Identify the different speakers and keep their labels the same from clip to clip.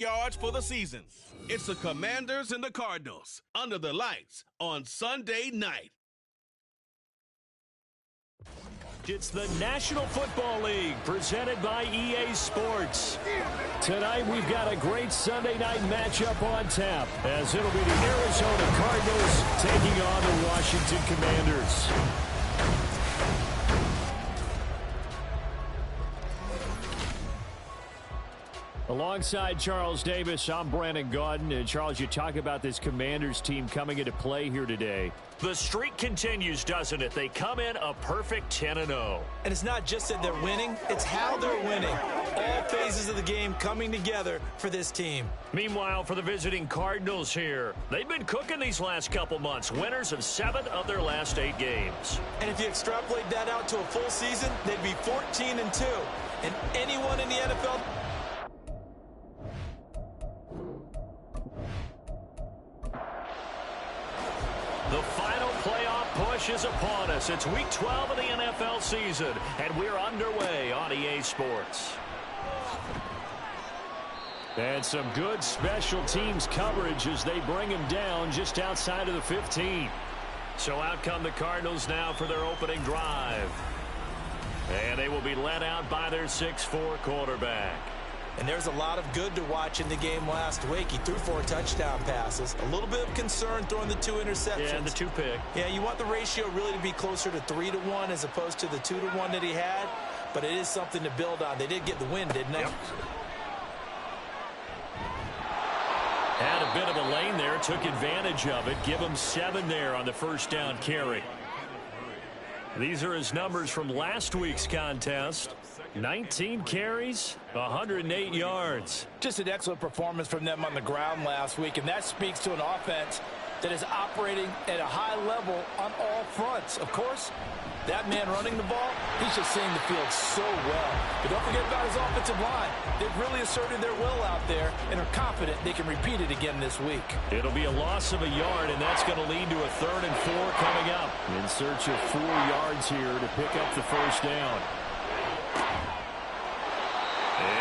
Speaker 1: yards for the season. It's the Commanders and the Cardinals under the lights on Sunday night.
Speaker 2: It's the National Football League presented by EA Sports. Tonight we've got a great Sunday night matchup on tap as it'll be the Arizona Cardinals taking on the Washington Commanders. Alongside Charles Davis, I'm Brandon Gaudin. And Charles, you talk about this Commanders team coming into play here today. The streak continues, doesn't it? They come in a perfect 10-0.
Speaker 3: And it's not just that they're winning, it's how they're winning. All phases of the game coming together for this team.
Speaker 2: Meanwhile, for the visiting Cardinals here, they've been cooking these last couple months. Winners of 7 of their last 8 games.
Speaker 3: And if you extrapolate that out to a full season, they'd be 14-2. And anyone in the NFL...
Speaker 2: The final playoff push is upon us. It's week 12 of the NFL season, and we're underway on EA Sports. And some good special teams coverage as they bring him down just outside of the 15. So out come the Cardinals now for their opening drive. And they will be led out by their 6'4" quarterback.
Speaker 3: And there's a lot of good to watch in the game last week. He threw 4 touchdown passes. A little bit of concern throwing the 2 interceptions.
Speaker 2: Yeah, and the 2 pick.
Speaker 3: Yeah, you want the ratio really to be closer to 3-1 as opposed to the 2-1 that he had. But it is something to build on. They did get the win, didn't they?
Speaker 2: Yep. Had a bit of a lane there, took advantage of it. Give him 7 there on the first down carry. These are his numbers from last week's contest. 19 carries, 108 yards.
Speaker 3: Just an excellent performance from them on the ground last week, and that speaks to an offense that is operating at a high level on all fronts. Of course, that man running the ball, he's just seeing the field so well. But don't forget about his offensive line. They've really asserted their will out there and are confident they can repeat it again this week.
Speaker 2: It'll be a loss of a yard, and that's going to lead to a 3rd and 4 coming up. In search of 4 yards here to pick up the first down.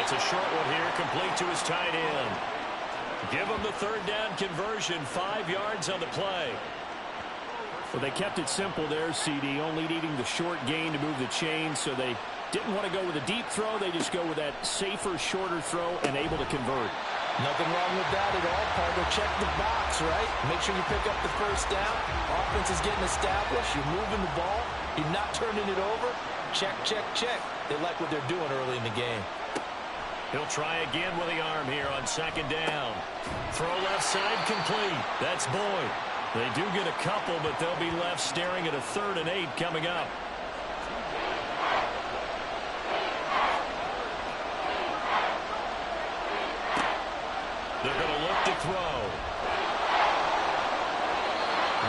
Speaker 2: It's a short one here, complete to his tight end. Give him the 3rd down conversion, 5 yards on the play. Well, they kept it simple there, CD, only needing the short gain to move the chain, so they didn't want to go with a deep throw. They just go with that safer, shorter throw and able to convert.
Speaker 3: Nothing wrong with that at all, partner. Check the box, right? Make sure you pick up the first down. Offense is getting established. You're moving the ball. You're not turning it over. Check, check, check. They like what they're doing early in the game.
Speaker 2: He'll try again with the arm here on 2nd down. Throw left side complete. That's Boyd. They do get a couple, but they'll be left staring at a 3rd and 8 coming up. They're going to look to throw.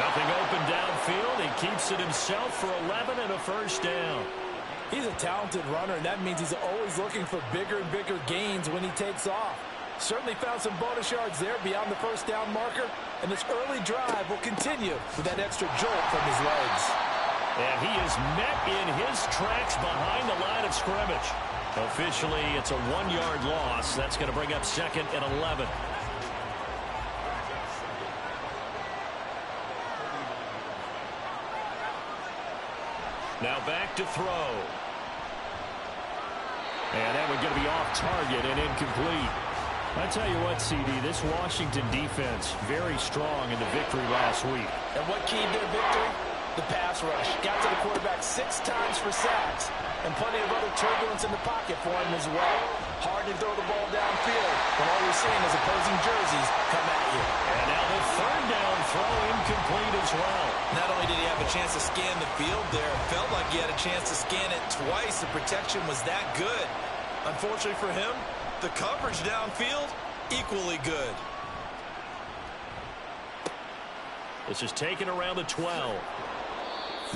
Speaker 2: Nothing open downfield. He keeps it himself for 11 and a first down.
Speaker 3: He's a talented runner, and that means he's always looking for bigger and bigger gains when he takes off. Certainly found some bonus yards there beyond the first down marker, and this early drive will continue with that extra jolt from his legs.
Speaker 2: And he is met in his tracks behind the line of scrimmage. Officially, it's a 1-yard loss. That's going to bring up 2nd and 11. Now back to throw. And that one going to be off target and incomplete. I tell you what, CD, this Washington defense, very strong in the victory last week.
Speaker 3: And what keyed their victory? The pass rush. Got to the quarterback 6 times for sacks. And plenty of other turbulence in the pocket for him as well. Hard to throw the ball downfield when all you're seeing is opposing jerseys come at you.
Speaker 2: And now the 3rd down throw incomplete as well.
Speaker 3: Not only did he have a chance to scan the field there, it felt like he had a chance to scan it twice. The protection was that good. Unfortunately for him, the coverage downfield, equally good.
Speaker 2: This is taken around the 12.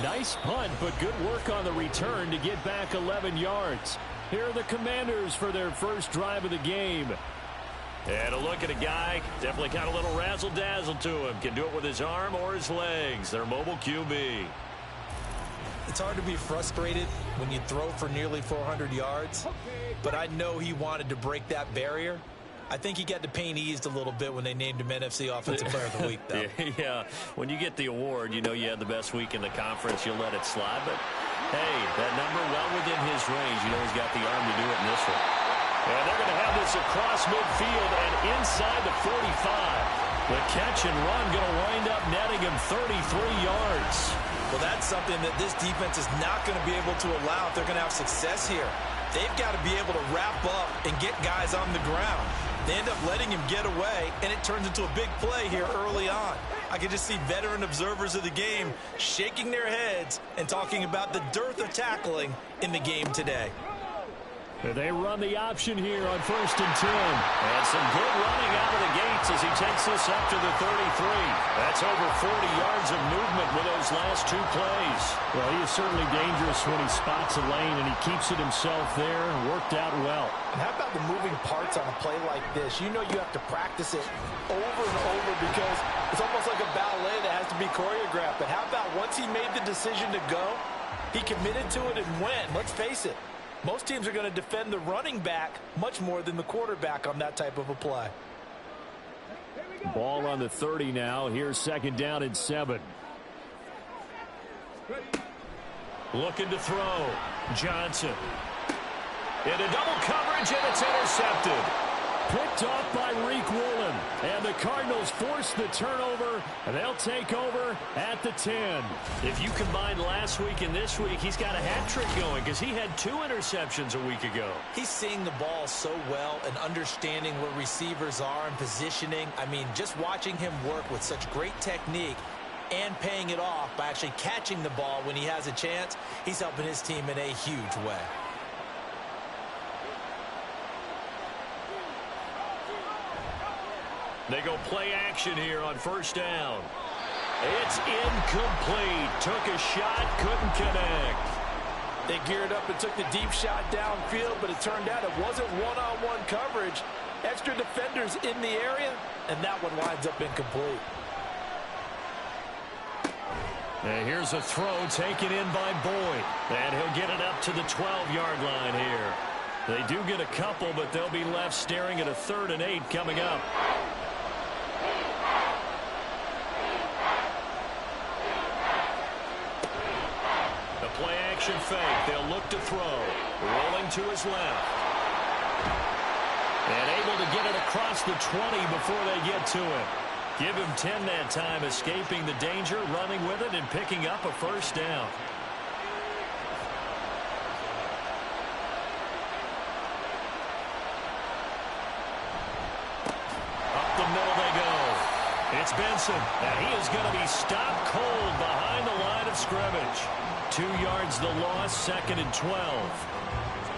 Speaker 2: Nice punt, but good work on the return to get back 11 yards. Here are the Commanders for their first drive of the game. And a look at a guy, definitely got a little razzle-dazzle to him. Can do it with his arm or his legs. Their mobile QB.
Speaker 3: It's hard to be frustrated when you throw for nearly 400 yards, but I know he wanted to break that barrier, I think he got the pain eased a little bit when they named him NFC Offensive Player of the Week, though.
Speaker 2: Yeah, when you get the award, you know you had the best week in the conference. You'll let it slide. But, hey, that number well within his range. You know he's got the arm to do it in this one. And they're going to have this across midfield and inside the 45. The catch and run going to wind up netting him 33 yards.
Speaker 3: Well, that's something that this defense is not going to be able to allow if they're going to have success here. They've got to be able to wrap up and get guys on the ground. They end up letting him get away, and it turns into a big play here early on. I can just see veteran observers of the game shaking their heads and talking about the dearth of tackling in the game today.
Speaker 2: They run the option here on 1st and 10. And some good running out of the gates as he takes this up to the 33. That's over 40 yards of movement with those last two plays.
Speaker 4: Well, he is certainly dangerous when he spots a lane, and he keeps it himself there and worked out well.
Speaker 3: And how about the moving parts on a play like this? You know you have to practice it over and over because it's almost like a ballet that has to be choreographed. But how about once he made the decision to go, he committed to it and went. Let's face it. Most teams are going to defend the running back much more than the quarterback on that type of a play.
Speaker 2: Ball on the 30 now. Here's 2nd down and 7. Looking to throw. Johnson. Into double coverage, and it's intercepted. Picked off by Reek Woolen. And the Cardinals force the turnover, and they'll take over at the 10. If you combine last week and this week, he's got a hat trick going because he had 2 interceptions a week ago.
Speaker 3: He's seeing the ball so well and understanding where receivers are and positioning. I mean, just watching him work with such great technique and paying it off by actually catching the ball when he has a chance, he's helping his team in a huge way.
Speaker 2: They go play action here on 1st down. It's incomplete. Took a shot, couldn't connect.
Speaker 3: They geared up and took the deep shot downfield, but it turned out it wasn't one-on-one coverage. Extra defenders in the area, and that one winds up incomplete.
Speaker 2: And here's a throw taken in by Boyd. And he'll get it up to the 12-yard line here. They do get a couple, but they'll be left staring at a 3rd and 8 coming up. Play action fake. They'll look to throw. Rolling to his left. And able to get it across the 20 before they get to it. Give him 10 that time, escaping the danger, running with it, and picking up a 1st down. Up the middle they go. It's Benson, and he is going to be stopped cold behind the line of scrimmage. 2 yards the loss, 2nd and 12.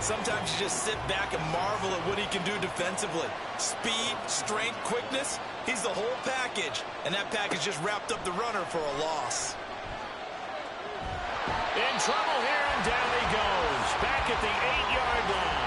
Speaker 3: Sometimes you just sit back and marvel at what he can do defensively. Speed, strength, quickness, he's the whole package. And that package just wrapped up the runner for a loss.
Speaker 2: In trouble here, and down he goes. Back at the 8-yard line.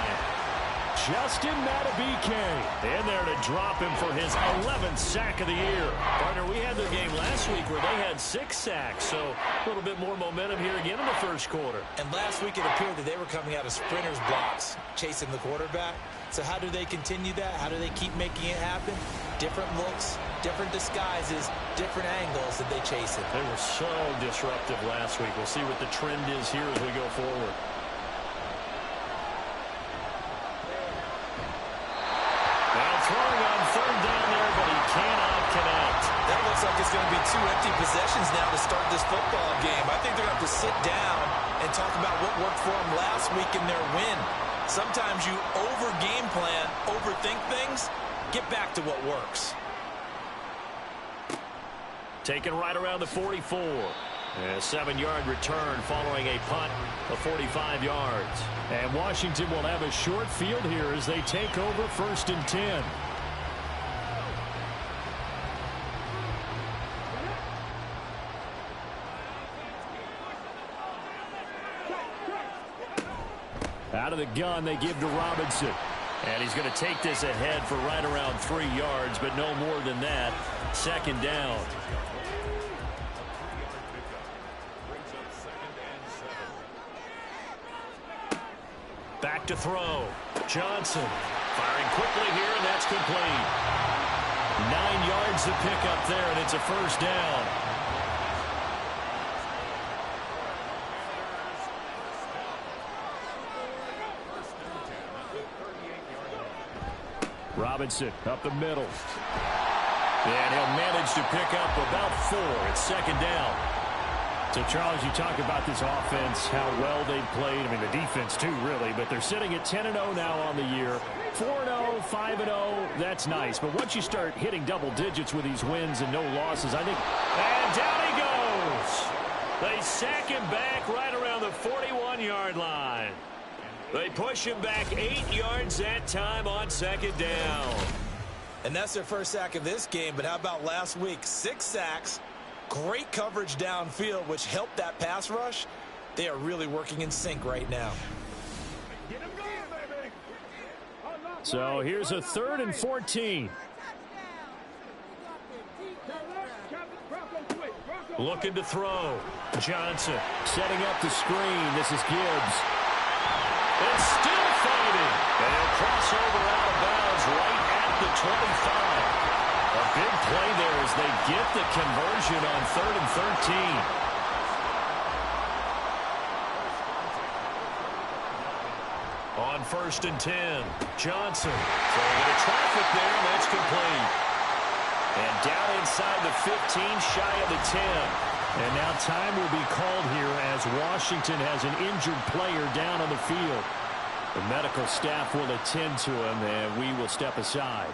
Speaker 2: Justin Madubuike in there to drop him for his 11th sack of the year. Partner, we had their game last week where they had 6 sacks, so a little bit more momentum here again in the 1st quarter.
Speaker 3: And last week it appeared that they were coming out of sprinters blocks, chasing the quarterback. So how do they continue that? How do they keep making it happen? Different looks, different disguises, different angles that they chase it.
Speaker 2: They were so disruptive last week. We'll see what the trend is here as we go forward. Throwing on 3rd down there, but he cannot connect.
Speaker 3: That looks like it's going to be 2 empty possessions now to start this football game. I think they're going to have to sit down and talk about what worked for them last week in their win. Sometimes you over-game plan, overthink things, get back to what works.
Speaker 2: Taken right around the 44. A 7-yard return following a punt of 45 yards. And Washington will have a short field here as they take over 1st and 10. Out of the gun, they give to Robinson. And he's going to take this ahead for right around 3 yards, but no more than that. 2nd down. Back to throw. Johnson Firing quickly here, and that's complete. 9 yards to pick up there, and it's a first down. Robinson up the middle. And he'll manage to pick up about 4. It's second down. So, Charles, you talk about this offense, how well they've played. I mean, the defense, too, really. But they're sitting at 10-0 now on the year. 4-0, 5-0, that's nice. But once you start hitting double digits with these wins and no losses, I think... And down he goes! They sack him back right around the 41-yard line. They push him back 8 yards that time on second down.
Speaker 3: And that's their first sack of this game, but how about last week? 6 sacks, great coverage downfield, which helped that pass rush. They are really working in sync right now.
Speaker 2: So here's a 3rd and 14. Looking to throw. Johnson setting up the screen. This is Gibbs. And still fighting. And he'll cross over out of bounds right at the 25. A big play there as they get the conversion on 3rd and 13. On 1st and 10, Johnson throwing into traffic there, and that's complete. And down inside the 15, shy of the 10. And now time will be called here as Washington has an injured player down on the field. The medical staff will attend to him, and we will step aside.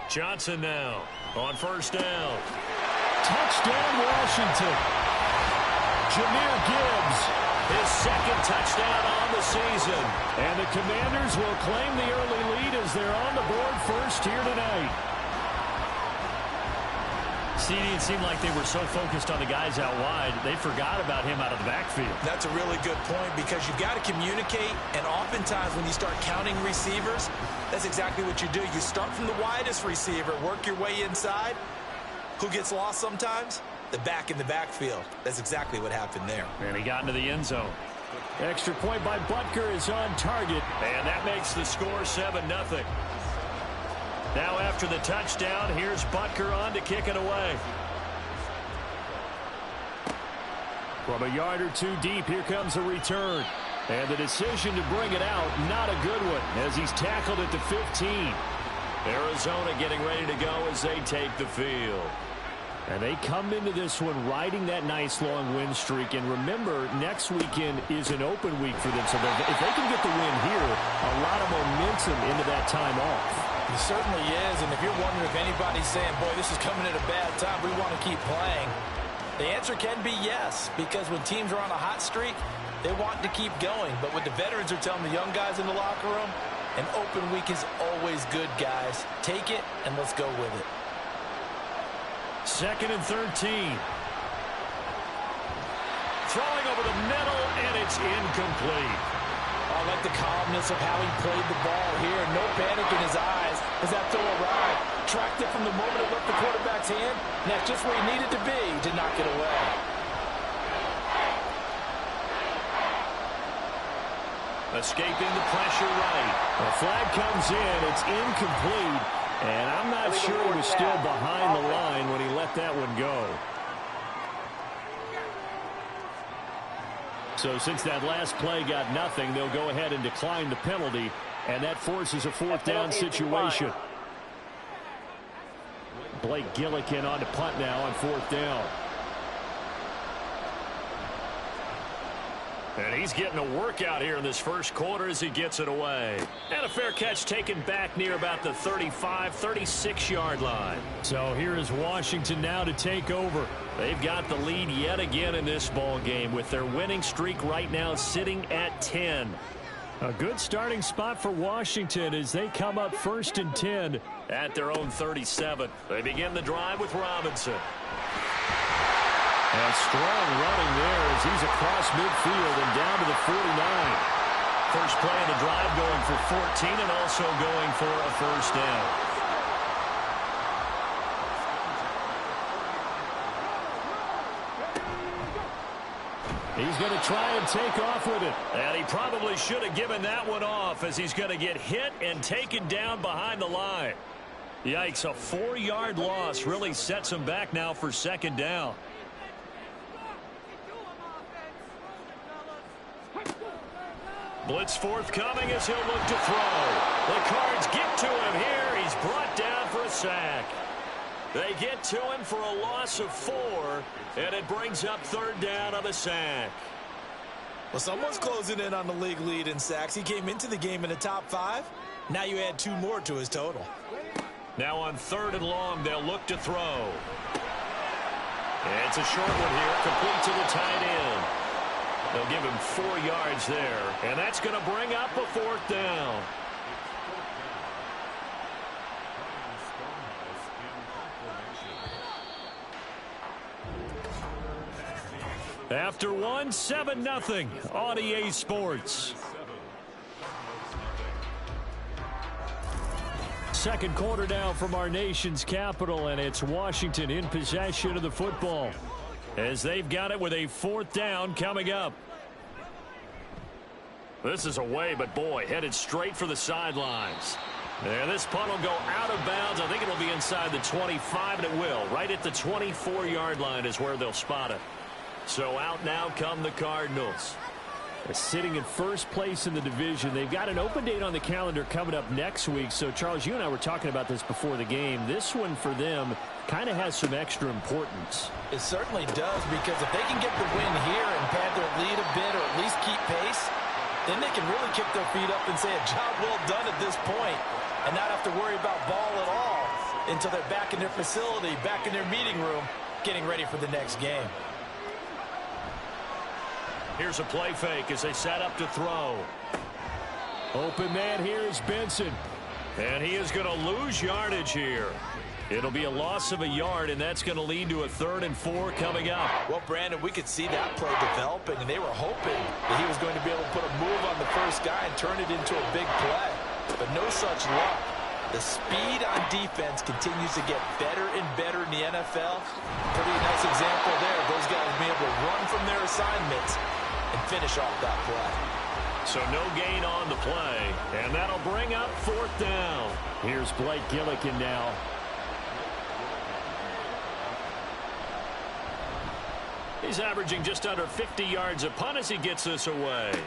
Speaker 2: Johnson now on 1st down. Touchdown, Washington. Jahmyr Gibbs, his 2nd touchdown on the season. And the Commanders will claim the early lead as they're on the board first here tonight. It seemed like they were so focused on the guys out wide, they forgot about him out of the backfield.
Speaker 3: That's a really good point because you've got to communicate, and oftentimes when you start counting receivers, that's exactly what you do. You start from the widest receiver, work your way inside. Who gets lost sometimes? The back in the backfield. That's exactly what happened there.
Speaker 2: And he got into the end zone. Extra point by Butker is on target, and that makes the score 7-0. Now after the touchdown, here's Butker on to kick it away. From a yard or 2 deep, here comes a return. And the decision to bring it out, not a good one, as he's tackled at the 15. Arizona getting ready to go as they take the field. And they come into this one riding that nice long win streak. And remember, next weekend is an open week for them. So if they can get the win here, a lot of momentum into that time off.
Speaker 3: It certainly is, and if you're wondering if anybody's saying, boy, this is coming at a bad time, we want to keep playing, the answer can be yes, because when teams are on a hot streak, they want to keep going. But what the veterans are telling the young guys in the locker room, an open week is always good, guys. Take it, and let's go with it.
Speaker 2: 2nd and 13. Throwing over the middle, and it's incomplete.
Speaker 3: I like the calmness of how he played the ball here. No panic in his eyes as that throw arrived. Tracked it from the moment it left the quarterback's hand, and that's just where he needed to be to knock it away.
Speaker 2: Escaping the pressure right. The flag comes in. It's incomplete. And I'm not sure he was still behind the line when he let that one go. So since that last play got nothing, they'll go ahead and decline the penalty, and that forces a 4th down situation. Blake Gillikin on to punt now on 4th down. And he's getting a workout here in this first quarter as he gets it away. And a fair catch taken back near about the 35, 36-yard line. So here is Washington now to take over. They've got the lead yet again in this ball game with their winning streak right now sitting at 10. A good starting spot for Washington as they come up 1st and 10 at their own 37. They begin the drive with Robinson. And strong running there as he's across midfield and down to the 49. First play of the drive going for 14 and also going for a first down. He's going to try and take off with it.
Speaker 4: And he probably should have given that one off, as he's going to get hit and taken down behind the line. Yikes, a 4-yard loss really sets him back now for second down. Blitz forthcoming as he'll look to throw. The Cards get to him here. He's brought down for a sack. They get to him for a loss of 4, and it brings up third down on the sack.
Speaker 3: Well, someone's closing in on the league lead in sacks. He came into the game in the top 5. Now you add 2 more to his total.
Speaker 4: Now on 3rd and long, they'll look to throw. It's a short one here, complete to the tight end. They'll give him 4 yards there, and that's going to bring up a 4th down. After 1, 7-0 on EA Sports.
Speaker 2: Second quarter now from our nation's capital, and it's Washington in possession of the football,
Speaker 4: as they've got it with a 4th down coming up. This is away, but boy, headed straight for the sidelines. And this punt will go out of bounds. I think it'll be inside the 25, and it will. Right at the 24-yard line is where they'll spot it. So out now come the Cardinals.
Speaker 2: They're sitting in first place in the division. They've got an open date on the calendar coming up next week. So, Charles, you and I were talking about this before the game. This one for them kind of has some extra importance.
Speaker 3: It certainly does, because if they can get the win here and pad their lead a bit, or at least keep pace, then they can really kick their feet up and say a job well done at this point, and not have to worry about ball at all until they're back in their facility, back in their meeting room, getting ready for the next game.
Speaker 4: Here's a play fake as they set up to throw.
Speaker 2: Open man here is Benson.
Speaker 4: And he is going to lose yardage here. It'll be a loss of a yard, and that's going to lead to a 3rd and 4 coming up.
Speaker 3: Well, Brandon, we could see that play developing, and they were hoping that he was going to be able to put a move on the first guy and turn it into a big play. But no such luck. The speed on defense continues to get better and better in the NFL. Pretty nice example there. Those guys being able to run from their assignments and finish off that play.
Speaker 4: So no gain on the play, and that'll bring up 4th down.
Speaker 2: Here's Blake Gillikin now.
Speaker 4: He's averaging just under 50 yards a punt as he gets this away.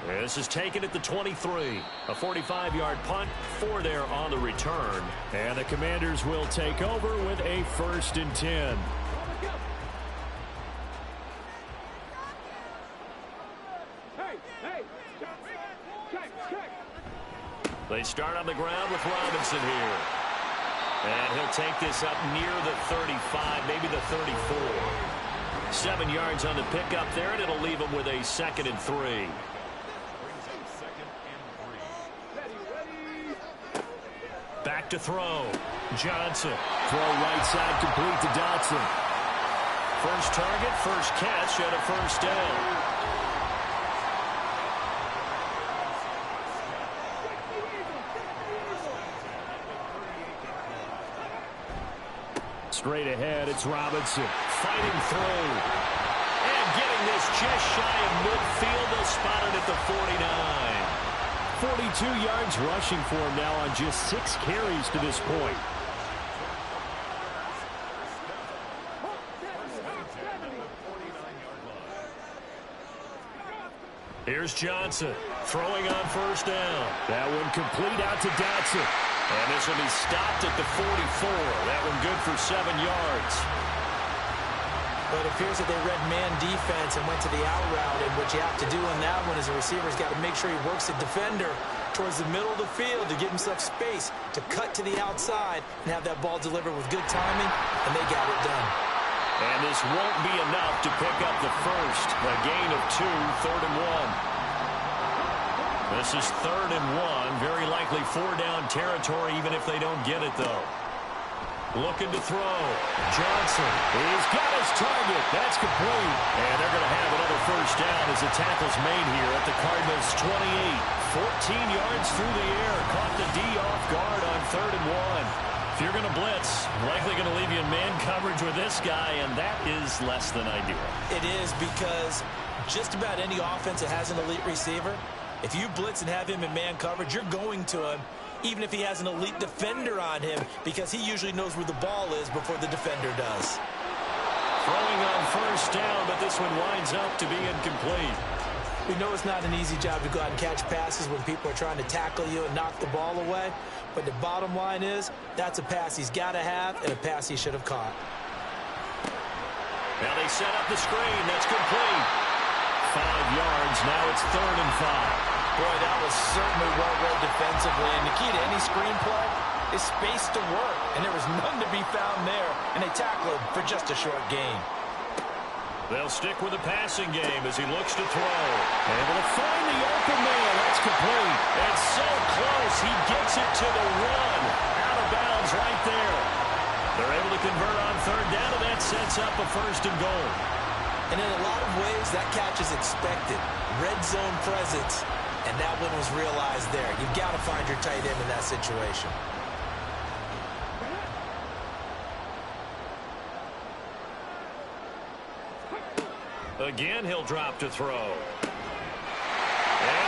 Speaker 4: This is taken at the 23. A 45-yard punt, 4 there on the return.
Speaker 2: And the Commanders will take over with a 1st and 10.
Speaker 4: They start on the ground with Robinson here. And he'll take this up near the 35, maybe the 34. 7 yards on the pickup there, and it'll leave him with a 2nd and 3. Back to throw. Johnson.
Speaker 2: Throw right side complete to Dotson.
Speaker 4: First target, first catch, and a 1st down.
Speaker 2: Straight ahead, it's Robinson.
Speaker 4: Fighting through. And getting this just shy of midfield. They'll spot it at the 49.
Speaker 2: 42 yards rushing for him now on just 6 carries to this point.
Speaker 4: Here's Johnson throwing on 1st down.
Speaker 2: That one complete out to Dotson.
Speaker 4: And this will be stopped at the 44. That one good for 7 yards.
Speaker 3: But it appears that they read man defense and went to the out route. And what you have to do on that one is the receiver's got to make sure he works the defender towards the middle of the field to give himself space to cut to the outside and have that ball delivered with good timing, and they got it done.
Speaker 4: And this won't be enough to pick up the first. A gain of 2, 3rd and 1. This is 3rd and 1. Very likely 4-down territory, even if they don't get it, though. Looking to throw. Johnson. He's got his target. That's complete. And they're going to have another 1st down as the tackle's made here at the Cardinals' 28. 14 yards through the air. Caught the D off guard on 3rd and 1. you're going to blitz, likely going to leave you in man coverage with this guy, and that is less than ideal.
Speaker 3: It is, because just about any offense that has an elite receiver, if you blitz and have him in man coverage, you're going to him, even if he has an elite defender on him, because he usually knows where the ball is before the defender does.
Speaker 4: Throwing on first down, but this one winds up to be incomplete.
Speaker 3: We know it's not an easy job to go out and catch passes when people are trying to tackle you and knock the ball away. But the bottom line is, that's a pass he's got to have and a pass he should have caught.
Speaker 4: Now they set up the screen. That's complete. 5 yards. Now it's 3rd and 5.
Speaker 3: Boy, that was certainly well read defensively. And the key to any screen play is space to work. And there was none to be found there. And they tackled him for just a short gain.
Speaker 4: They'll stick with the passing game as he looks to throw. Able to find the open man. That's complete. It's so close. He gets it to the run. Out of bounds right there. They're able to convert on 3rd down, and that sets up a 1st and goal.
Speaker 3: And in a lot of ways, that catch is expected. Red zone presence, and that one was realized there. You've got to find your tight end in that situation.
Speaker 4: Again, he'll drop to throw. And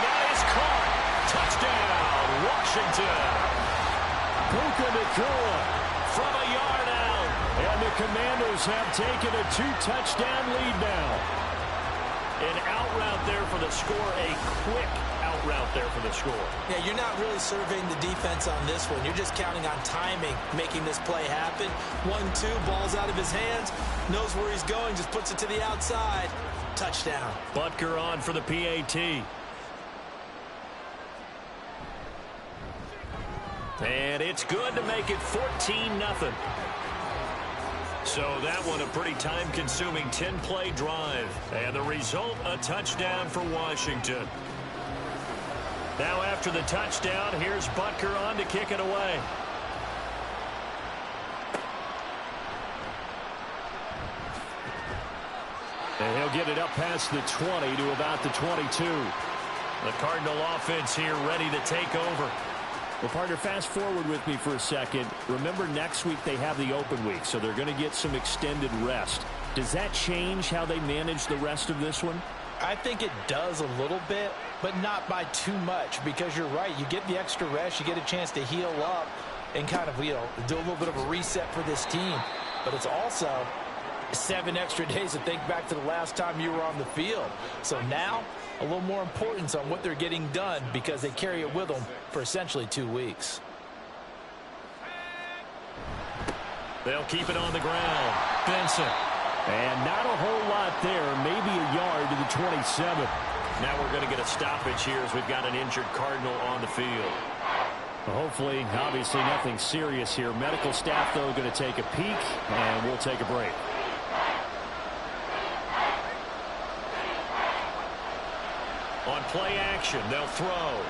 Speaker 4: that is caught. Touchdown, Washington.
Speaker 2: Puka Nacua
Speaker 4: From a yard out.
Speaker 2: and the Commanders have taken a 2-touchdown lead now.
Speaker 4: An out route there for the score. A quick out route there for the score.
Speaker 3: Yeah, you're not really surveying the defense on this one. You're just counting on timing, making this play happen. 1-2, ball's out of his hands. Knows where he's going, just puts it to the outside. Touchdown.
Speaker 4: Butker on for the PAT. And it's good to make it 14-0. So that one a pretty time-consuming 10-play drive. And the result, a touchdown for Washington. Now after the touchdown, here's Butker on to kick it away.
Speaker 2: And he'll get it up past the 20 to about the 22.
Speaker 4: The Cardinal offense here ready to take over.
Speaker 2: Well, partner, fast forward with me for a second. Remember, next week they have the open week, so they're going to get some extended rest. Does that change how they manage the rest of this one?
Speaker 3: I think it does a little bit, but not by too much, because you're right. You get the extra rest, you get a chance to heal up and kind of, do a little bit of a reset for this team. But it's also 7 extra days to think back to the last time you were on the field. So now, a little more importance on what they're getting done, because they carry it with them for essentially 2 weeks.
Speaker 4: They'll keep it on the ground. Benson.
Speaker 2: And not a whole lot there, maybe a yard to the 27.
Speaker 4: Now we're going to get a stoppage here as we've got an injured Cardinal on the field.
Speaker 2: Hopefully, obviously nothing serious here. Medical staff, though, going to take a peek, and we'll take a break.
Speaker 4: On play action, they'll throw.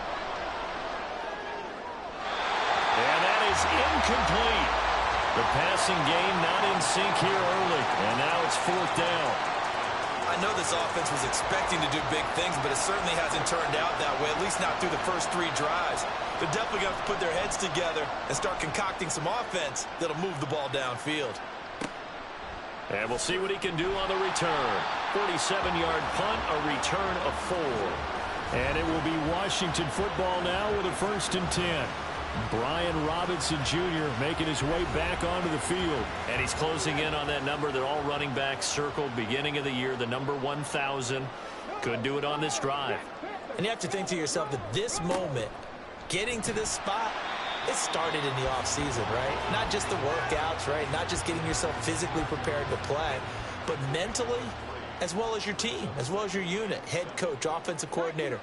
Speaker 4: And that is incomplete. The passing game not in sync here early. And now it's 4th down.
Speaker 3: I know this offense was expecting to do big things, but it certainly hasn't turned out that way, at least not through the first 3 drives. They're definitely going to put their heads together and start concocting some offense that'll move the ball downfield.
Speaker 4: And we'll see what he can do on the return. 47-yard punt, a return of 4.
Speaker 2: And it will be Washington football now with a 1st and 10. Brian Robinson Jr. making his way back onto the field.
Speaker 4: And he's closing in on that number that all running backs circled beginning of the year, the number 1,000. Could do it on this drive.
Speaker 3: And you have to think to yourself that this moment, getting to this spot, it started in the offseason, right? Not just the workouts, right? Not just getting yourself physically prepared to play, but mentally, as well as your team, as well as your unit, head coach, offensive coordinator.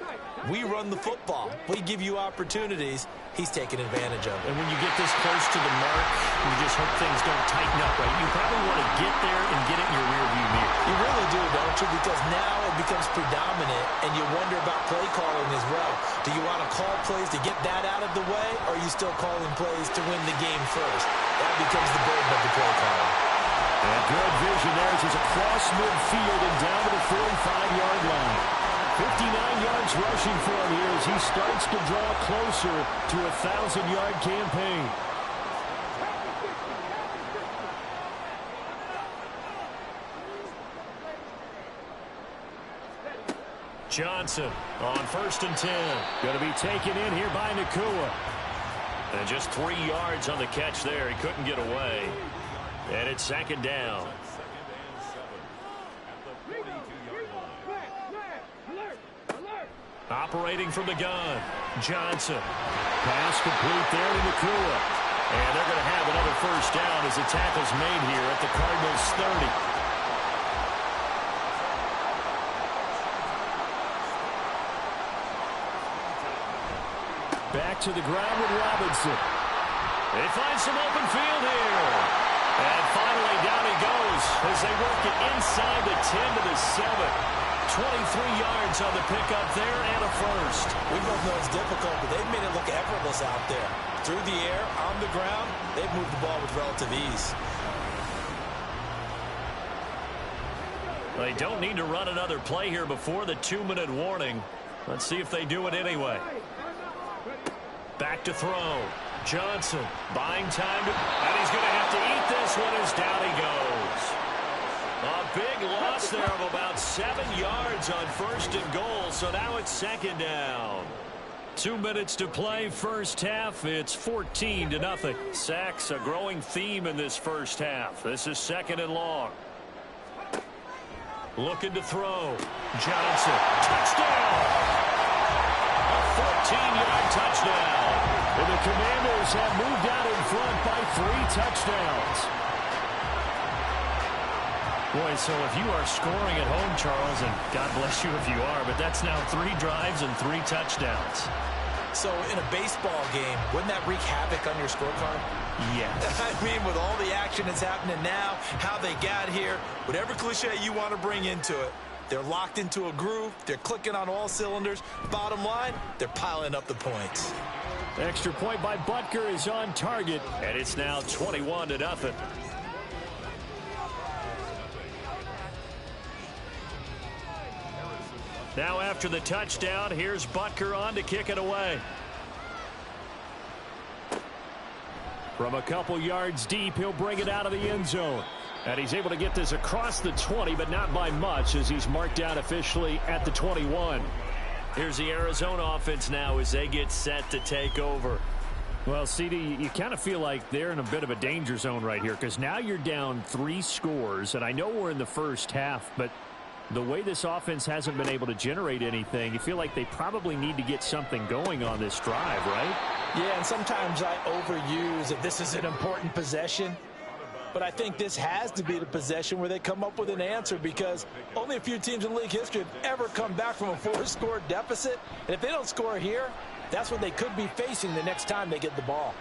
Speaker 3: We run the football. We give you opportunities. He's taking advantage of it.
Speaker 4: And when you get this close to the mark, you just hope things don't tighten up, right? You probably want to get there and get it in your rearview mirror.
Speaker 3: You really do, don't you? Because now it becomes predominant, and you wonder about play calling as well. Do you want to call plays to get that out of the way, or are you still calling plays to win the game first? That becomes the burden of the play calling.
Speaker 2: And good vision there as he's across midfield and down to the 45-yard line. 59 yards rushing for him here as he starts to draw closer to a 1,000-yard campaign. Johnson on 1st and 10. Going to be taken in here by Nakua.
Speaker 4: And just 3 yards on the catch there. He couldn't get away. And it's 2nd down.
Speaker 2: Operating from the gun. Johnson. Pass complete there to Nakua. And they're going to have another 1st down as the tackle's made here at the Cardinals 30. Back to the ground with Robinson.
Speaker 4: They find some open field here. And finally down he goes as they work it inside the 10 to the 7. 23 yards on the pickup there and a 1st.
Speaker 3: We both know it's difficult, but they've made it look effortless out there. Through the air, on the ground, they've moved the ball with relative ease.
Speaker 4: They don't need to run another play here before the 2-minute warning. Let's see if they do it anyway. Back to throw. Johnson buying time, and he's going to have to eat this one as down he goes. A big loss there of about 7 yards on 1st and goal, so now it's 2nd down. 2 minutes to play, 1st half. It's 14-0. Sacks, a growing theme in this 1st half. This is 2nd and long. Looking to throw. Johnson, touchdown! A 14-yard touchdown.
Speaker 2: And the Commanders have moved out in front by 3 touchdowns. Boy, so if you are scoring at home, Charles, and God bless you if you are, but that's now 3 drives and 3 touchdowns.
Speaker 3: So in a baseball game, wouldn't that wreak havoc on your scorecard?
Speaker 2: Yes.
Speaker 3: I mean, with all the action that's happening now, how they got here, whatever cliche you want to bring into it, they're locked into a groove, they're clicking on all cylinders. Bottom line, they're piling up the points.
Speaker 2: Extra point by Butker is on target.
Speaker 4: And it's now 21-0. Now after the touchdown, here's Butker on to kick it away.
Speaker 2: From a couple yards deep, he'll bring it out of the end zone. And he's able to get this across the 20, but not by much as he's marked down officially at the 21.
Speaker 4: Here's the Arizona offense now as they get set to take over.
Speaker 2: Well, CD, you kind of feel like they're in a bit of a danger zone right here because now you're down 3 scores, and I know we're in the 1st half, but the way this offense hasn't been able to generate anything, you feel like they probably need to get something going on this drive, right?
Speaker 3: Yeah, and sometimes I overuse that this is an important possession. But I think this has to be the possession where they come up with an answer because only a few teams in league history have ever come back from a 4-score deficit. And if they don't score here, that's what they could be facing the next time they get the ball.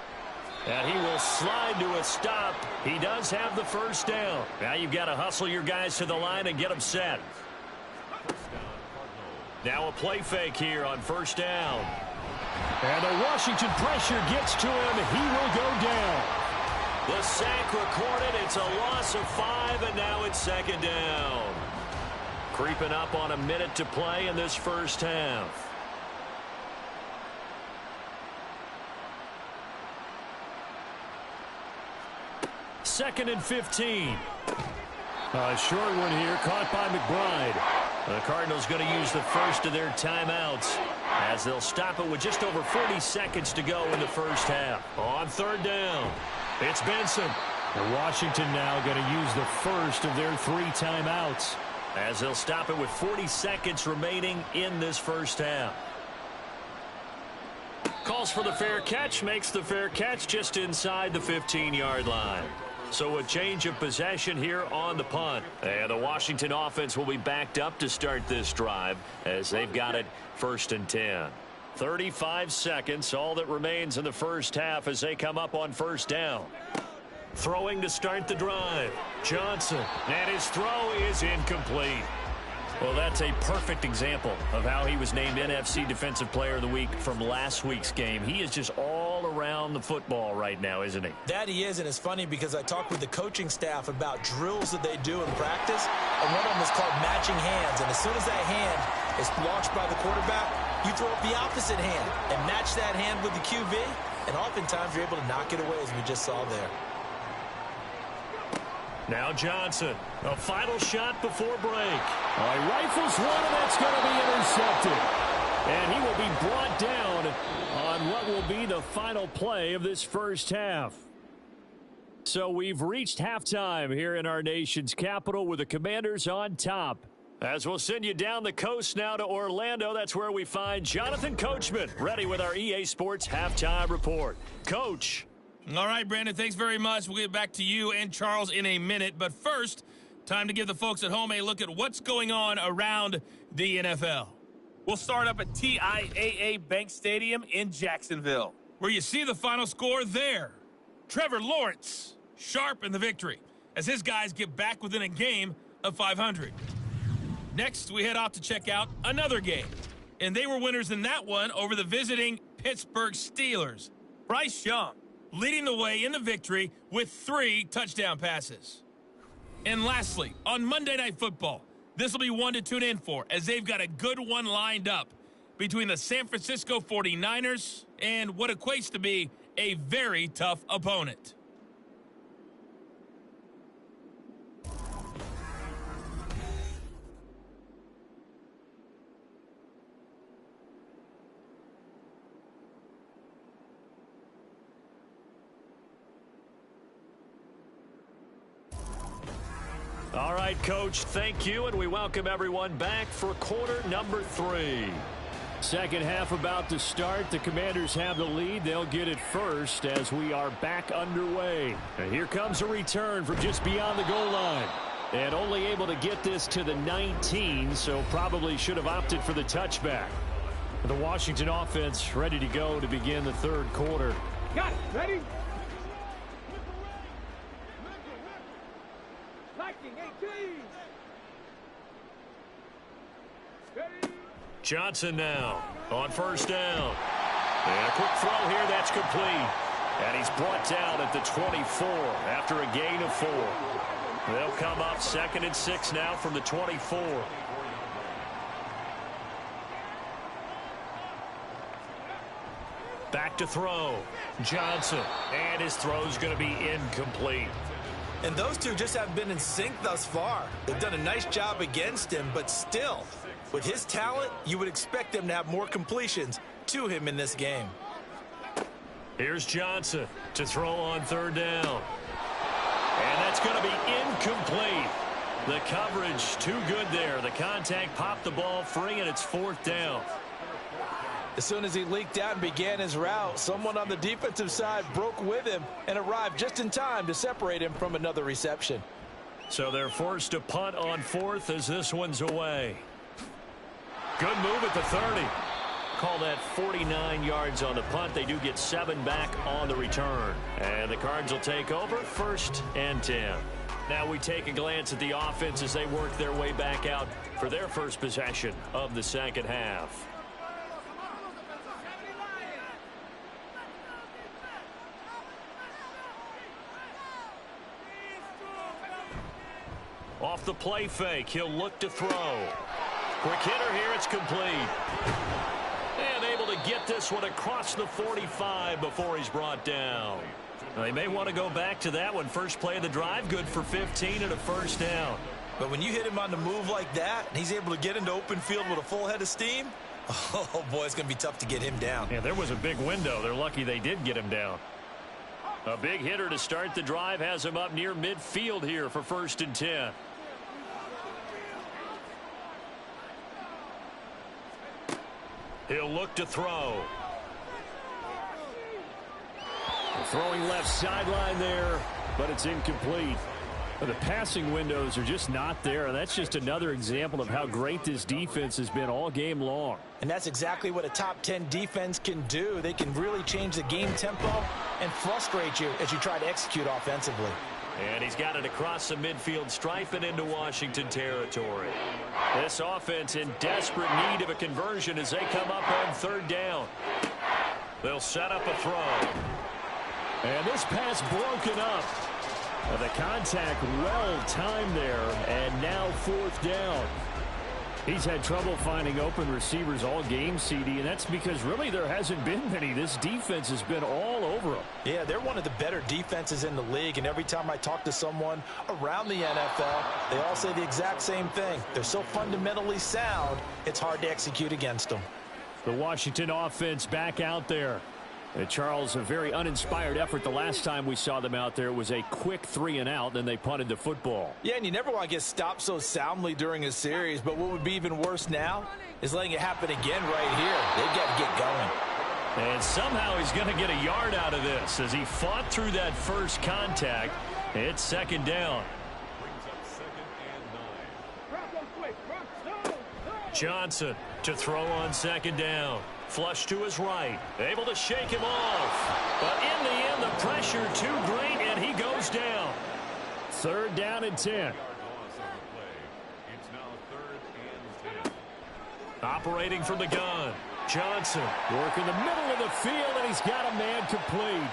Speaker 4: And he will slide to a stop. He does have the 1st down. Now you've got to hustle your guys to the line and get them set. Now a play fake here on 1st down.
Speaker 2: And the Washington pressure gets to him. He will go down.
Speaker 4: The sack recorded. It's a loss of 5, and now it's 2nd down. Creeping up on a minute to play in this 1st half.
Speaker 2: Second and 15. A short one here caught by McBride.
Speaker 4: The Cardinals going to use the first of their timeouts as they'll stop it with just over 40 seconds to go in the 1st half. On 3rd down, it's Benson.
Speaker 2: And Washington now going to use the first of their 3 timeouts
Speaker 4: as they'll stop it with 40 seconds remaining in this 1st half. Calls for the fair catch, makes the fair catch just inside the 15-yard line. So a change of possession here on the punt. And the Washington offense will be backed up to start this drive as they've got it 1st and 10. 35 seconds, all that remains in the 1st half as they come up on 1st down. Throwing to start the drive. Johnson, and his throw is incomplete. Well, that's a perfect example of how he was named NFC Defensive Player of the Week from last week's game. He is just all around the football right now, isn't he?
Speaker 3: That he is, and it's funny because I talked with the coaching staff about drills that they do in practice, and one of them is called matching hands. And as soon as that hand is launched by the quarterback, you throw up the opposite hand and match that hand with the QB, and oftentimes you're able to knock it away, as we just saw there.
Speaker 4: Now Johnson, a final shot before break.
Speaker 2: He rifles one, and that's going to be intercepted. And he will be brought down on what will be the final play of this first half. So we've reached halftime here in our nation's capital with the Commanders on top. As we'll send you down the coast now to Orlando, that's where we find Jonathan Coachman, ready with our EA Sports Halftime Report. Coach.
Speaker 5: All right, Brandon, thanks very much. We'll get back to you and Charles in a minute. But first, time to give the folks at home a look at what's going on around the NFL.
Speaker 6: We'll start up at TIAA Bank Stadium in Jacksonville,
Speaker 5: where you see the final score there. Trevor Lawrence, sharp in the victory, as his guys get back within a game of 500. Next, we head off to check out another game. And they were winners in that one over the visiting Pittsburgh Steelers. Bryce Young leading the way in the victory with 3 touchdown passes. And lastly, on Monday Night Football, this will be one to tune in for, as they've got a good one lined up between the San Francisco 49ers and what equates to be a very tough opponent.
Speaker 2: All right, Coach, thank you, and we welcome everyone back for quarter number 3. Second half about to start. The Commanders have the lead. They'll get it first as we are back underway. And here comes a return from just beyond the goal line. And only able to get this to the 19, so probably should have opted for the touchback. The Washington offense ready to go to begin the third quarter.
Speaker 7: Got it. Ready?
Speaker 4: Johnson now on first down. And a quick throw here, that's complete. And he's brought down at the 24 after a gain of 4. They'll come up 2nd and 6 now from the 24. Back to throw. Johnson. And his throw's going to be incomplete.
Speaker 3: And those two just haven't been in sync thus far. They've done a nice job against him, but still, with his talent, you would expect them to have more completions to him in this game.
Speaker 4: Here's Johnson to throw on third down. And that's going to be incomplete. The coverage too good there. The contact popped the ball free, and it's 4th down.
Speaker 3: As soon as he leaked out and began his route, someone on the defensive side broke with him and arrived just in time to separate him from another reception.
Speaker 4: So they're forced to punt on 4th as this one's away. Good move at the 30. Call that 49 yards on the punt. They do get 7 back on the return. And the Cards will take over 1st and 10. Now we take a glance at the offense as they work their way back out for their first possession of the second half. Off the play fake, he'll look to throw. Quick hitter here, it's complete. And able to get this one across the 45 before he's brought down. Now, they may want to go back to that one. First play of the drive, good for 15 and a first down.
Speaker 3: But when you hit him on the move like that, and he's able to get into open field with a full head of steam, oh boy, it's going to be tough to get him down.
Speaker 4: Yeah, there was a big window. They're lucky they did get him down. A big hitter to start the drive has him up near midfield here for 1st and 10. He'll look to throw.
Speaker 2: Throwing left sideline there, but it's incomplete. The passing windows are just not there, and that's just another example of how great this defense has been all game long.
Speaker 3: And that's exactly what a top 10 defense can do. They can really change the game tempo and frustrate you as you try to execute offensively.
Speaker 4: And he's got it across the midfield stripe and into Washington territory. This offense in desperate need of a conversion as they come up on 3rd down. They'll set up a throw.
Speaker 2: And this pass broken up. The contact well timed there, and now 4th down. He's had trouble finding open receivers all game, CD, and that's because really there hasn't been many. This defense has been all over him.
Speaker 3: Yeah, they're one of the better defenses in the league, and every time I talk to someone around the NFL, they all say the exact same thing. They're so fundamentally sound, it's hard to execute against them.
Speaker 2: The Washington offense back out there. And Charles, a very uninspired effort the last time we saw them out there. It was a quick 3-and-out, then they punted the football.
Speaker 3: Yeah, and you never want to get stopped so soundly during a series, but what would be even worse now is letting it happen again right here. They've got to get going.
Speaker 4: And somehow he's going to get a yard out of this as he fought through that first contact. It's second down. Johnson to throw on second down. Flush to his right. Able to shake him off. But in the end, the pressure too great, and he goes down.
Speaker 2: Third down and 10.
Speaker 4: Operating from the gun. Johnson.
Speaker 2: Working the middle of the field, and he's got a man complete.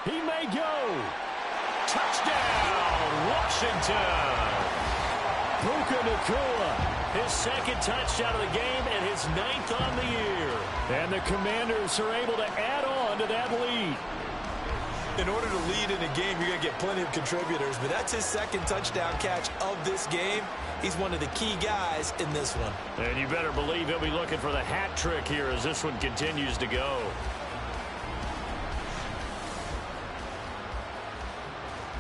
Speaker 2: He may go.
Speaker 4: Touchdown, Washington.
Speaker 2: Puka Nacua.
Speaker 4: His second touchdown of the game and his 9th on the year.
Speaker 2: And the Commanders are able to add on to that lead.
Speaker 3: In order to lead in a game, you're going to get plenty of contributors, but that's his second touchdown catch of this game. He's one of the key guys in this one.
Speaker 4: And you better believe he'll be looking for the hat trick here as this one continues to go.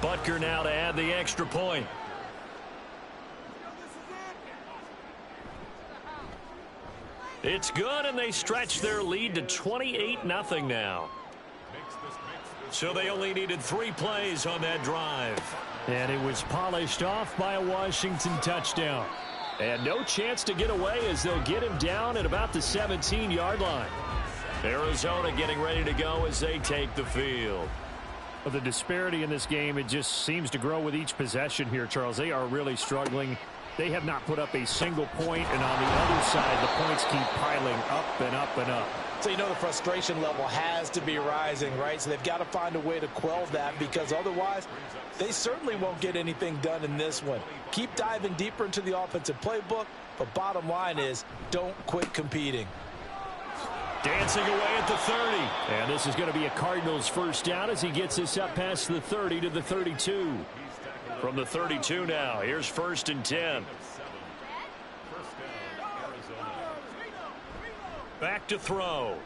Speaker 4: Butker now to add the extra point. It's good, and they stretch their lead to 28-0 now. So they only needed 3 plays on that drive.
Speaker 2: And it was polished off by a Washington touchdown. And no chance to get away as they'll get him down at about the 17-yard line.
Speaker 4: Arizona getting ready to go as they take the field.
Speaker 2: Well, the disparity in this game, it just seems to grow with each possession here, Charles. They are really struggling. They have not put up a single point, and on the other side, the points keep piling up and up and up.
Speaker 3: So you know the frustration level has to be rising, right? So they've got to find a way to quell that, because otherwise they certainly won't get anything done in this one. Keep diving deeper into the offensive playbook, but bottom line is don't quit competing.
Speaker 4: Dancing away at the 30.
Speaker 2: And this is going to be a Cardinals first down as he gets this up past the 30 to the 32.
Speaker 4: From the 32 now, here's 1st and 10. Back to throw.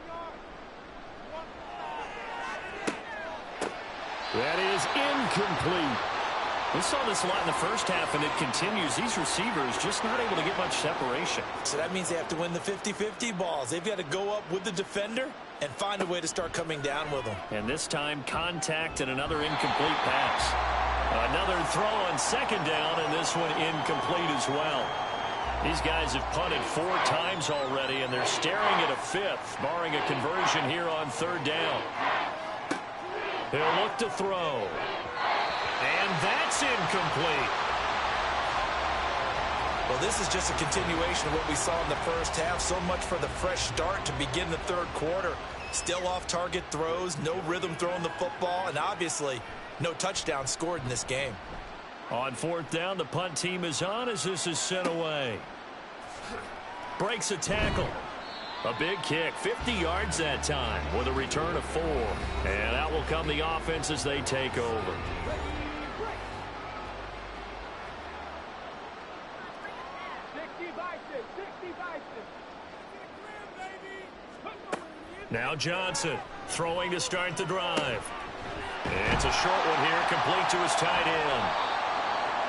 Speaker 2: That is incomplete.
Speaker 4: We saw this a lot in the first half, and it continues. These receivers just not able to get much separation.
Speaker 3: So that means they have to win the 50-50 balls. They've got to go up with the defender and find a way to start coming down with them.
Speaker 4: And this time, contact and another incomplete pass. Another throw on second down, and this one incomplete as well. These guys have punted 4 times already, and they're staring at a 5th, barring a conversion here on 3rd down. They'll look to throw. And that's incomplete.
Speaker 3: Well, this is just a continuation of what we saw in the first half. So much for the fresh start to begin the 3rd quarter. Still off-target throws, no rhythm throwing the football, and obviously no touchdown scored in this game.
Speaker 4: On 4th down, the punt team is on as this is sent away. Breaks a tackle. A big kick, 50 yards that time with a return of 4. And out will come the offense as they take over. Now Johnson throwing to start the drive. It's a short one here, complete to his tight end.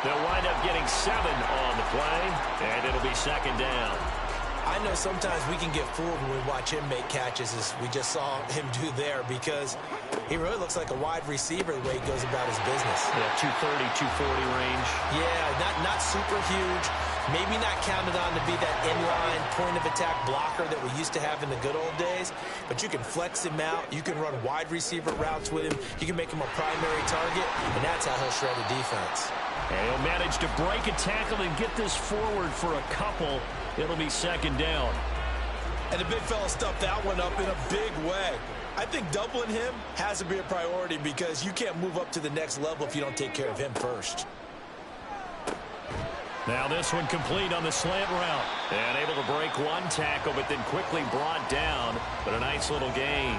Speaker 4: They'll wind up getting 7 on the play, and it'll be second down.
Speaker 3: I know sometimes we can get fooled when we watch him make catches, as we just saw him do there, because he really looks like a wide receiver the way he goes about his business.
Speaker 4: Yeah, 230, 240 range.
Speaker 3: Yeah, not super huge. Maybe not counted on to be that inline point-of-attack blocker that we used to have in the good old days, but you can flex him out. You can run wide receiver routes with him. You can make him a primary target, and that's how he'll shred a defense.
Speaker 4: And he'll manage to break a tackle and get this forward for a couple. It'll be second down.
Speaker 3: And the big fella stuffed that one up in a big way. I think doubling him has to be a priority, because you can't move up to the next level if you don't take care of him first.
Speaker 4: Now this one complete on the slant route. And able to break one tackle, but then quickly brought down. But a nice little gain.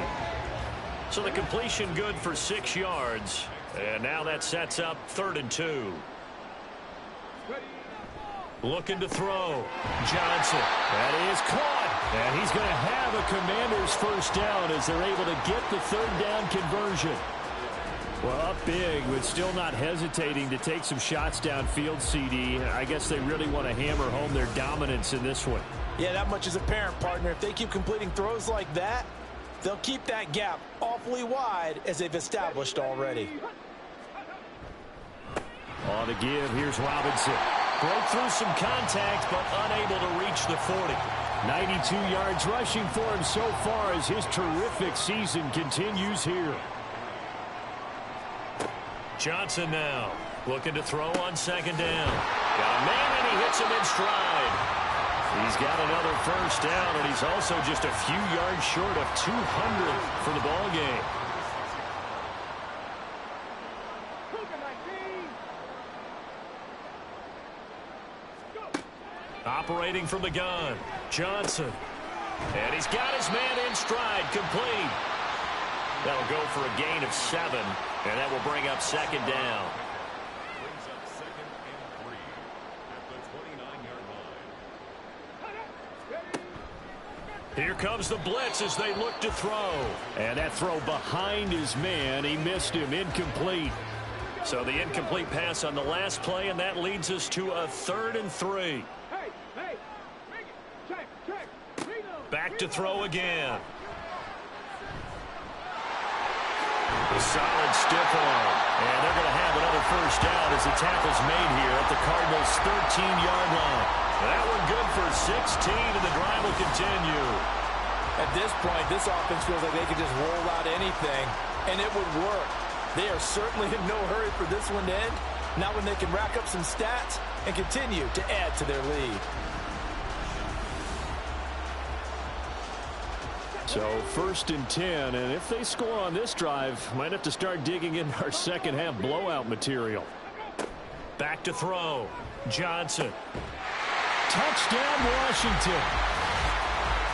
Speaker 4: So the completion good for 6 yards. And now that sets up 3rd and 2. Looking to throw. Johnson. That is caught. And he's going to have a Commanders first down as they're able to get the 3rd down conversion. Well, up big, but still not hesitating to take some shots downfield, CD. I guess they really want to hammer home their dominance in this one.
Speaker 3: Yeah, that much is apparent, partner. If they keep completing throws like that, they'll keep that gap awfully wide as they've established already.
Speaker 4: On the give, here's Robinson. Broke through some contact, but unable to reach the 40.
Speaker 2: 92 yards rushing for him so far as his terrific season continues here.
Speaker 4: Johnson now looking to throw on 2nd down. Got a man, and he hits him in stride. He's got another first down, and he's also just a few yards short of 200 for the ball game. Operating from the gun, Johnson. And he's got his man in stride, complete. That'll go for a gain of 7, and that will bring up 2nd down.
Speaker 1: Brings up 2nd and 3 at the 29-yard line.
Speaker 4: Here comes the blitz as they look to throw.
Speaker 2: And that throw behind his man, he missed him, incomplete.
Speaker 4: So the incomplete pass on the last play, and that leads us to a 3rd and 3. Back to throw again. A solid stiff arm. And they're going to have another first down as the tackle's made here at the Cardinals' 13-yard line. That one good for 16, and the drive will continue.
Speaker 3: At this point, this offense feels like they could just roll out anything, and it would work. They are certainly in no hurry for this one to end. Not when they can rack up some stats and continue to add to their lead.
Speaker 2: So 1st and 10, and if they score on this drive, might have to start digging in our second half blowout material.
Speaker 4: Back to throw. Johnson.
Speaker 2: Touchdown, Washington.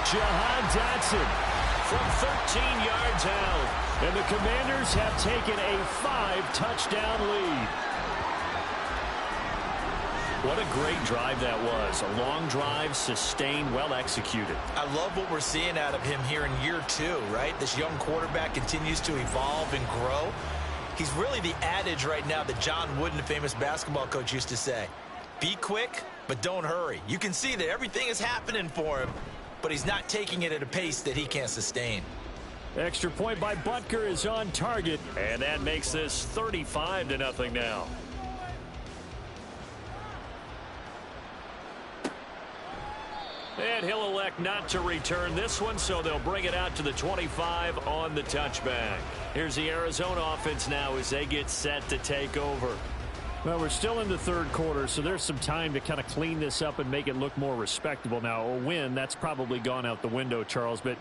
Speaker 2: Jahan Dotson
Speaker 4: From 13 yards out.
Speaker 2: And the Commanders have taken a 5-touchdown lead.
Speaker 4: What a great drive that was. A long drive, sustained, well executed.
Speaker 3: I love what we're seeing out of him here in year 2, right? This young quarterback continues to evolve and grow. He's really the adage right now that John Wooden, the famous basketball coach, used to say. Be quick, but don't hurry. You can see that everything is happening for him, but he's not taking it at a pace that he can't sustain.
Speaker 2: Extra point by Butker is on target.
Speaker 4: And that makes this 35-0 now. And he'll elect not to return this one, so they'll bring it out to the 25 on the touchback. Here's the Arizona offense now as they get set to take over.
Speaker 2: Well, we're still in the 3rd quarter, so there's some time to kind of clean this up and make it look more respectable. Now, a win, that's probably gone out the window, Charles, but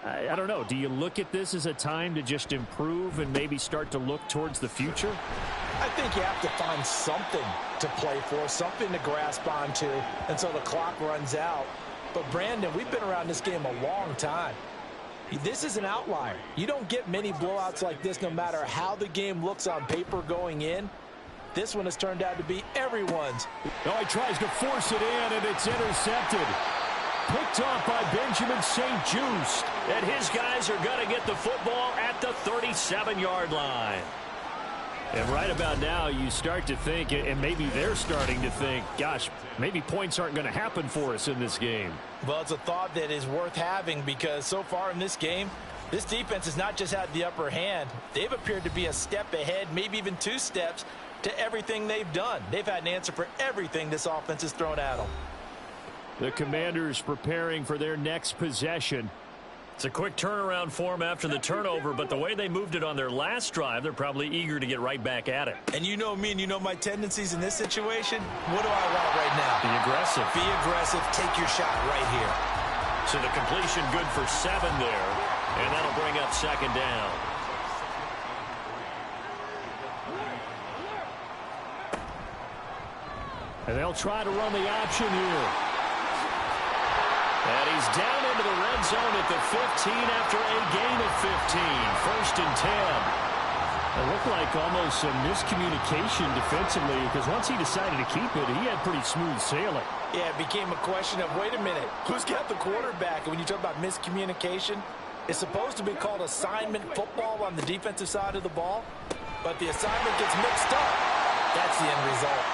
Speaker 2: I don't know. Do you look at this as a time to just improve and maybe start to look towards the future?
Speaker 3: I think you have to find something to play for, something to grasp onto until the clock runs out. But, Brandon, we've been around this game a long time. This is an outlier. You don't get many blowouts like this no matter how the game looks on paper going in. This one has turned out to be everyone's.
Speaker 2: Oh, he tries to force it in, and it's intercepted. Picked off by Benjamin St. Juste.
Speaker 4: And his guys are going to get the football at the 37-yard line.
Speaker 2: And right about now, you start to think, and maybe they're starting to think, gosh, maybe points aren't going to happen for us in this game.
Speaker 3: Well, it's a thought that is worth having because so far in this game, this defense has not just had the upper hand. They've appeared to be a step ahead, maybe even 2 steps to everything they've done. They've had an answer for everything this offense has thrown at them.
Speaker 2: The Commanders preparing for their next possession.
Speaker 4: It's a quick turnaround for them after the turnover, but the way they moved it on their last drive, they're probably eager to get right back at it.
Speaker 3: And you know me and you know my tendencies in this situation. What do I want right now?
Speaker 4: Be aggressive.
Speaker 3: Be aggressive. Take your shot right here.
Speaker 4: So the completion good for 7 there, and that'll bring up 2nd down.
Speaker 2: And they'll try to run the option here.
Speaker 4: And he's down into the red zone at the 15 after a gain of 15. 1st and 10.
Speaker 2: It looked like almost some miscommunication defensively because once he decided to keep it, he had pretty smooth sailing.
Speaker 3: Yeah, it became a question of, wait a minute, who's got the quarterback? And when you talk about miscommunication, it's supposed to be called assignment football on the defensive side of the ball, but the assignment gets mixed up. That's the end result.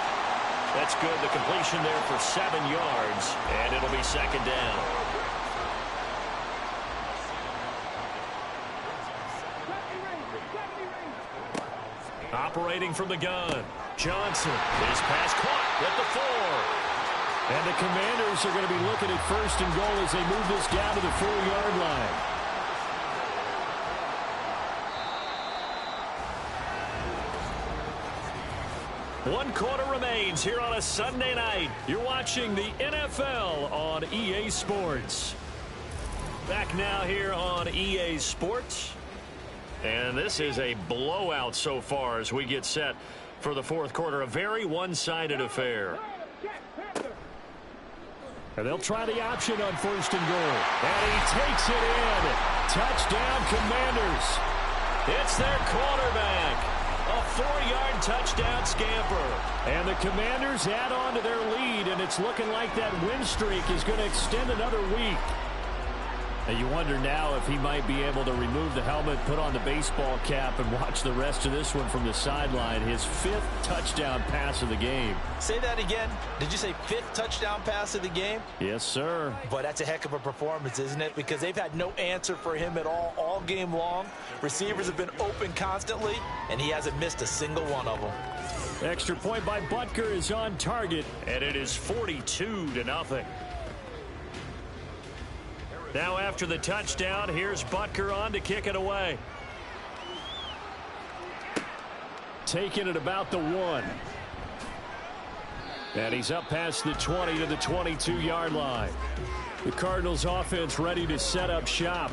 Speaker 4: That's good. The completion there for 7 yards, and it'll be 2nd down. Operating from the gun. Johnson. His pass caught at the 4.
Speaker 2: And the Commanders are going to be looking at 1st and goal as they move this down to the 4-yard line.
Speaker 4: One quarter remains here on a Sunday night. You're watching the NFL on EA Sports. Back now here on EA Sports. And this is a blowout so far as we get set for the 4th quarter. A very one-sided affair.
Speaker 2: And they'll try the option on 1st and goal. And he takes it in. Touchdown, Commanders.
Speaker 4: It's their quarterback. A 4-yard touchdown scamper.
Speaker 2: And the Commanders add on to their lead, and it's looking like that win streak is going to extend another week. And you wonder now if he might be able to remove the helmet, put on the baseball cap, and watch the rest of this one from the sideline. His 5th touchdown pass of the game.
Speaker 3: Say that again. Did you say 5th touchdown pass of the game?
Speaker 2: Yes, sir.
Speaker 3: But that's a heck of a performance, isn't it? Because they've had no answer for him at all game long. Receivers have been open constantly, and he hasn't missed a single one of them.
Speaker 2: Extra point by Butker is on target.
Speaker 4: And it is 42-0. Now after the touchdown, here's Butker on to kick it away.
Speaker 2: Taking it about the 1. And he's up past the 20 to the 22-yard line. The Cardinals offense ready to set up shop.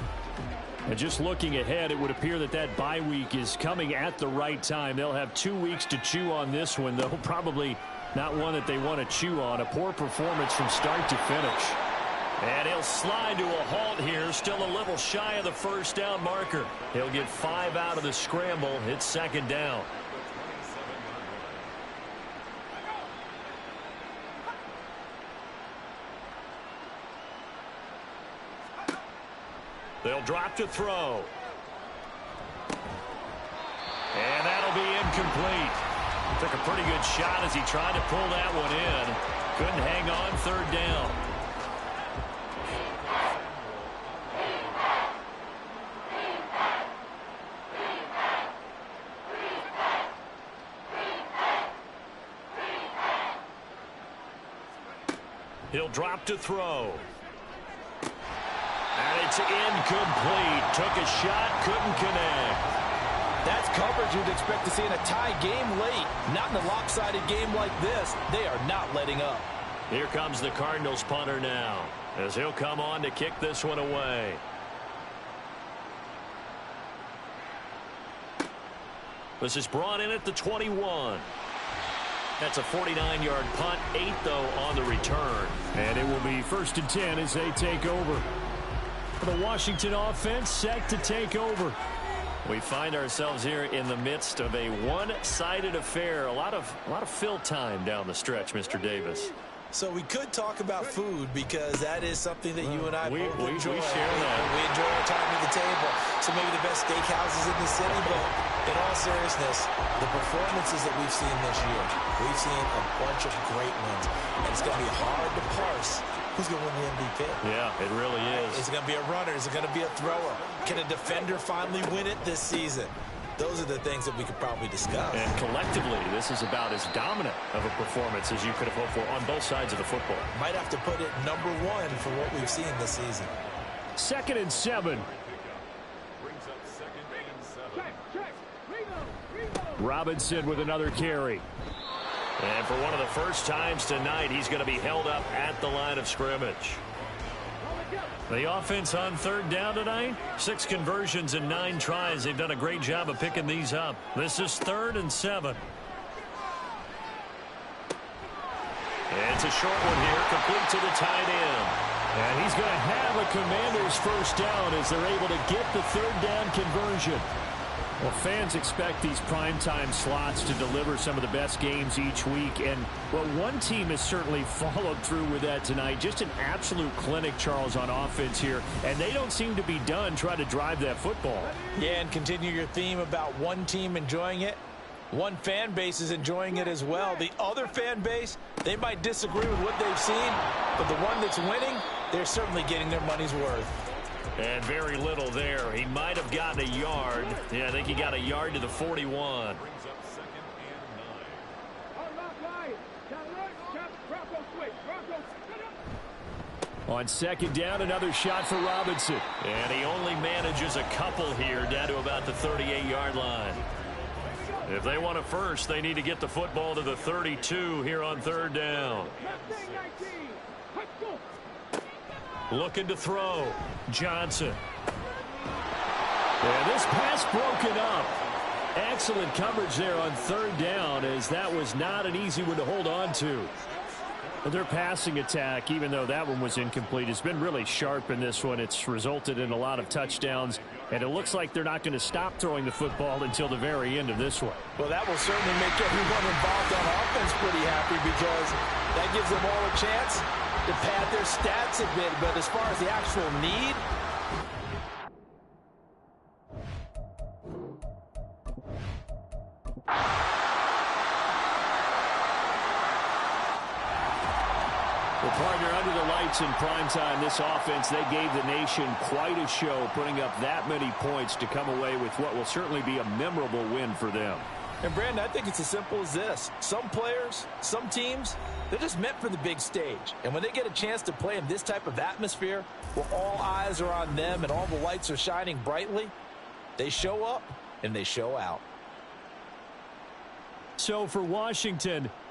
Speaker 2: And just looking ahead, it would appear that that bye week is coming at the right time. They'll have 2 weeks to chew on this one, though probably not one that they want to chew on. A poor performance from start to finish.
Speaker 4: And he'll slide to a halt here, still a little shy of the 1st down marker. He'll get 5 out of the scramble. It's 2nd down. They'll drop to throw. And that'll be incomplete. Took a pretty good shot as he tried to pull that one in. Couldn't hang on 3rd down. He'll drop to throw. And it's incomplete. Took a shot, couldn't connect.
Speaker 3: That's coverage you'd expect to see in a tie game late. Not in a lopsided game like this. They are not letting up.
Speaker 4: Here comes the Cardinals punter now, as he'll come on to kick this one away. This is brought in at the 21. That's a 49-yard punt, 8 though on the return.
Speaker 2: And it will be 1st and 10 as they take over. The Washington offense set to take over.
Speaker 4: We find ourselves here in the midst of a one-sided affair. A lot of fill time down the stretch, Mr. Davis.
Speaker 3: So we could talk about food because that is something that you and I both enjoy.
Speaker 4: We share that.
Speaker 3: We enjoy our time at the table. So maybe the best steakhouses in the city, but in all seriousness, the performances that we've seen this year, we've seen a bunch of great ones. And it's going to be hard to parse who's going to win the MVP.
Speaker 4: Yeah, it really is.
Speaker 3: Is it going to be a runner? Is it going to be a thrower? Can a defender finally win it this season? Those are the things that we could probably discuss.
Speaker 4: And collectively, this is about as dominant of a performance as you could have hoped for on both sides of the football.
Speaker 3: Might have to put it number 1 for what we've seen this season.
Speaker 2: 2nd and 7. Robinson with another carry.
Speaker 4: And for one of the first times tonight, he's going to be held up at the line of scrimmage. The offense on 3rd down tonight, 6 conversions and 9 tries. They've done a great job of picking these up. This is 3rd and 7. It's a short one here, complete to the tight end.
Speaker 2: And he's going to have a Commanders first down as they're able to get the third down conversion. Well, fans expect these primetime slots to deliver some of the best games each week. And, well, one team has certainly followed through with that tonight. Just an absolute clinic, Charles, on offense here. And they don't seem to be done trying to drive that football.
Speaker 3: Yeah, and continue your theme about one team enjoying it. One fan base is enjoying it as well. The other fan base, they might disagree with what they've seen, but the one that's winning, they're certainly getting their money's worth.
Speaker 4: And very little there. He might have gotten a yard. Yeah, I think he got a yard to the 41.
Speaker 2: On second down, another shot for Robinson.
Speaker 4: And he only manages a couple here down to about the 38-yard line. If they want a first, they need to get the football to the 32 here on third down. Looking to throw. Johnson.
Speaker 2: And this pass broken up. Excellent coverage there on third down, as that was not an easy one to hold on to. But their passing attack, even though that one was incomplete, has been really sharp in this one. It's resulted in a lot of touchdowns, and it looks like they're not going to stop throwing the football until the very end of this one.
Speaker 3: Well, that will certainly make everyone involved on offense pretty happy, because that gives them all a chance to pad their stats a bit. But as far as the actual need,
Speaker 2: well, partner, under the lights in primetime, this offense, they gave the nation quite a show, putting up that many points to come away with what will certainly be a memorable win for them.
Speaker 3: and Brandon, I think it's as simple as this. Some players, some teams, they're just meant for the big stage. And when they get a chance to play in this type of atmosphere, where all eyes are on them and all the lights are shining brightly, they show up and they show out.
Speaker 2: So for Washington,